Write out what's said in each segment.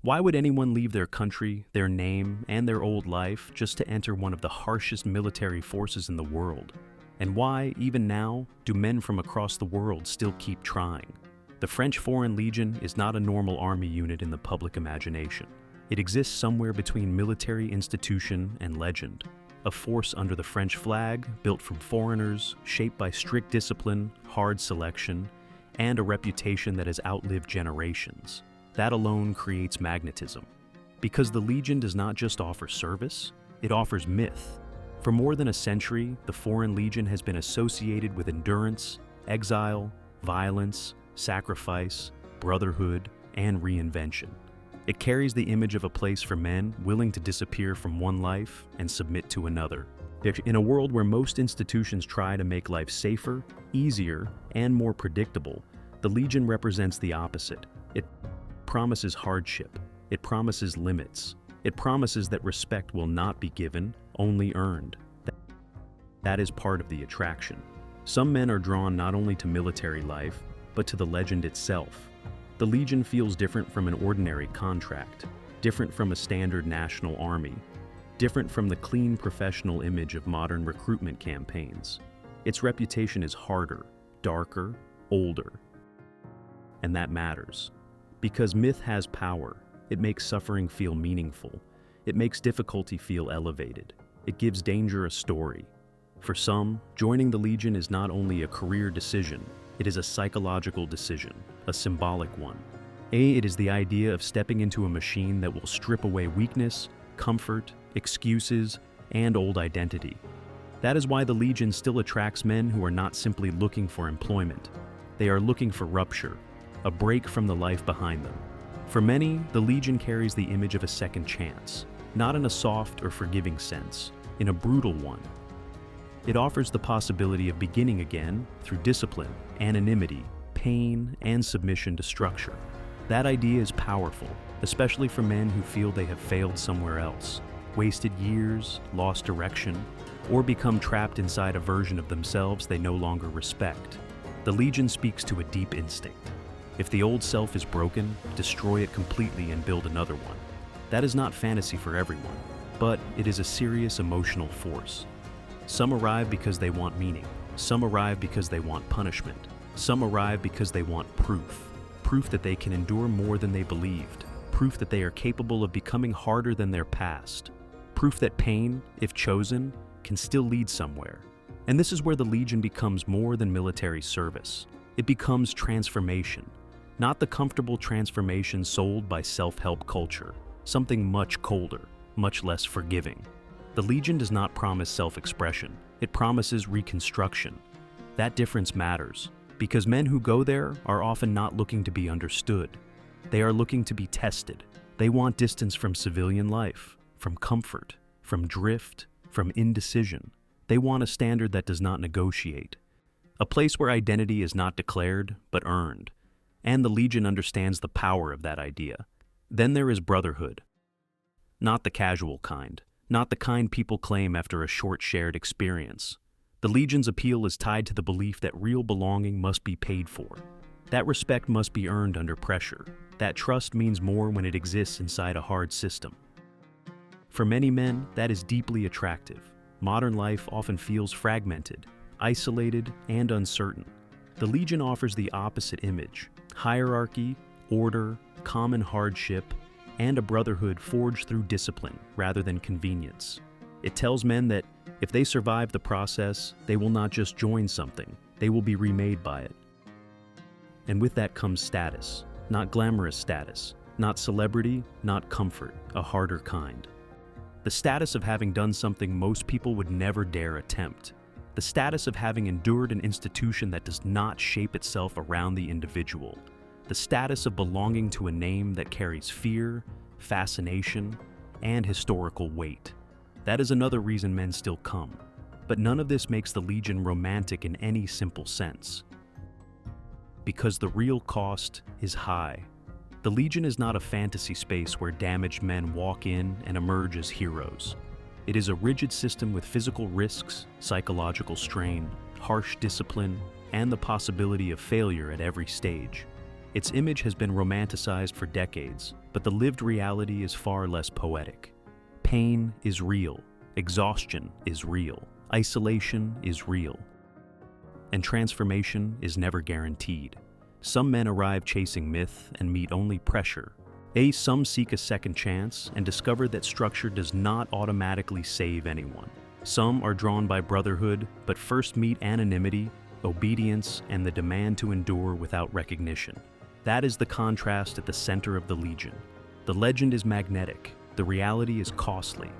Why would anyone leave their country, their name, and their old life just to enter one of the harshest military forces in the world? And why, even now, do men from across the world still keep trying? The French Foreign Legion is not a normal army unit in the public imagination. It exists somewhere between military institution and legend, a force under the French flag, built from foreigners, shaped by strict discipline, hard selection, and a reputation that has outlived generations. That alone creates magnetism. Because the Legion does not just offer service, it offers myth. For more than a century, the Foreign Legion has been associated with endurance, exile, violence, sacrifice, brotherhood, and reinvention. It carries the image of a place for men willing to disappear from one life and submit to another. In a world where most institutions try to make life safer, easier, and more predictable, the Legion represents the opposite. It promises hardship. It promises limits. It promises that respect will not be given, only earned. That is part of the attraction. Some men are drawn not only to military life, but to the legend itself. The Legion feels different from an ordinary contract, different from a standard national army, different from the clean professional image of modern recruitment campaigns. Its reputation is harder, darker, older. And that matters. Because myth has power, it makes suffering feel meaningful. It makes difficulty feel elevated. It gives danger a story. For some, joining the Legion is not only a career decision, it is a psychological decision, a symbolic one. It is the idea of stepping into a machine that will strip away weakness, comfort, excuses, and old identity. That is why the Legion still attracts men who are not simply looking for employment. They are looking for rupture, a break from the life behind them. For many, the Legion carries the image of a second chance, not in a soft or forgiving sense, in a brutal one. It offers the possibility of beginning again through discipline, anonymity, pain, and submission to structure. That idea is powerful, especially for men who feel they have failed somewhere else, wasted years, lost direction, or become trapped inside a version of themselves they no longer respect. The Legion speaks to a deep instinct. If the old self is broken, destroy it completely and build another one. That is not fantasy for everyone, but it is a serious emotional force. Some arrive because they want meaning. Some arrive because they want punishment. Some arrive because they want proof. Proof that they can endure more than they believed. Proof that they are capable of becoming harder than their past. Proof that pain, if chosen, can still lead somewhere. And this is where the Legion becomes more than military service. It becomes transformation. Not the comfortable transformation sold by self-help culture. Something much colder, much less forgiving. The Legion does not promise self-expression. It promises reconstruction. That difference matters, because men who go there are often not looking to be understood. They are looking to be tested. They want distance from civilian life, from comfort, from drift, from indecision. They want a standard that does not negotiate. A place where identity is not declared, but earned. And the Legion understands the power of that idea. Then there is Brotherhood. Not the casual kind. Not the kind people claim after a short shared experience. The Legion's appeal is tied to the belief that real belonging must be paid for. That respect must be earned under pressure. That trust means more when it exists inside a hard system. For many men, that is deeply attractive. Modern life often feels fragmented, isolated, and uncertain. The Legion offers the opposite image: hierarchy, order, common hardship, and a brotherhood forged through discipline rather than convenience. It tells men that if they survive the process, they will not just join something, they will be remade by it. And with that comes status, not glamorous status, not celebrity, not comfort, a harder kind. The status of having done something most people would never dare attempt. The status of having endured an institution that does not shape itself around the individual. The status of belonging to a name that carries fear, fascination, and historical weight. That is another reason men still come. But none of this makes the Legion romantic in any simple sense. Because the real cost is high. The Legion is not a fantasy space where damaged men walk in and emerge as heroes. It is a rigid system with physical risks, psychological strain, harsh discipline, and the possibility of failure at every stage. Its image has been romanticized for decades, but the lived reality is far less poetic. Pain is real, exhaustion is real, isolation is real, and transformation is never guaranteed. Some men arrive chasing myth and meet only pressure. Some seek a second chance and discover that structure does not automatically save anyone. Some are drawn by brotherhood, but first meet anonymity, obedience, and the demand to endure without recognition. That is the contrast at the center of the Legion. The legend is magnetic, the reality is costly.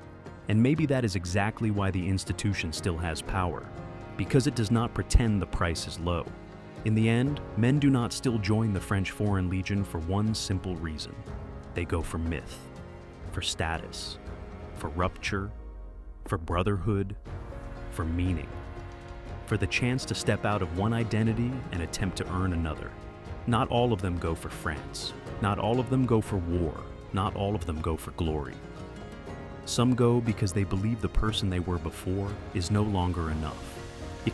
And maybe that is exactly why the institution still has power, because it does not pretend the price is low. In the end, men do not still join the French Foreign Legion for one simple reason. They go for myth, for status, for rupture, for brotherhood, for meaning, for the chance to step out of one identity and attempt to earn another. Not all of them go for France. Not all of them go for war. Not all of them go for glory. Some go because they believe the person they were before is no longer enough.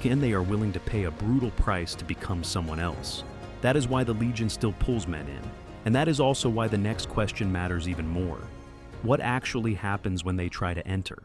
And they are willing to pay a brutal price to become someone else. That is why the Legion still pulls men in. And that is also why the next question matters even more. What actually happens when they try to enter?